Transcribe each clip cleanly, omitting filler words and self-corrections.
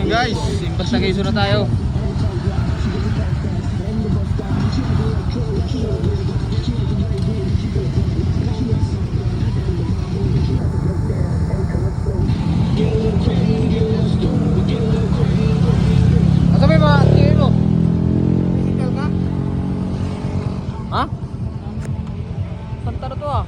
Ayun guys, impas na Quezon na tayo. Asa ba yung mga tingin mo? Physical ka? Ha? Santa na to ah.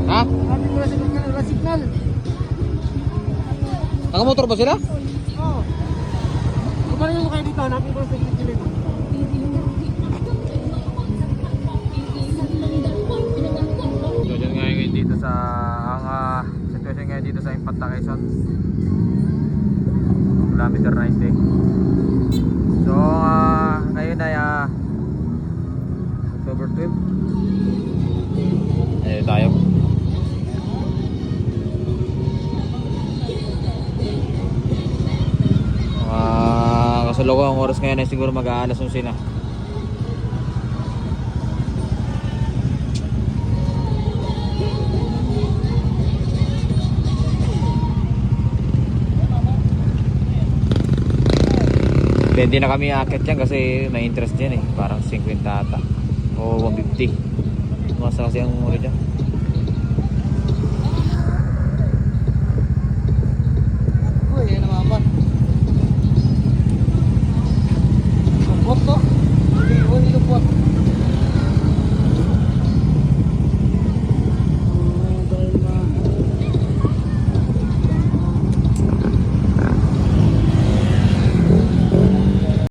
Ha? Nakamotor ba sila? Oo. Kumarin mo kayo dito, hanapin ko sa gilid. Situation ngayon dito sa situation ngayon dito sa Infanta Quezon. Kilometer 90. So ngayon ay October 12. Tayo. Kasalukuyang ang oras ngayon ay siguro mag-aalas 11 na. Hindi na kami aakit dyan kasi may interest dyan eh. Parang 50 ata o 150. Masa kasi ang muli dyan.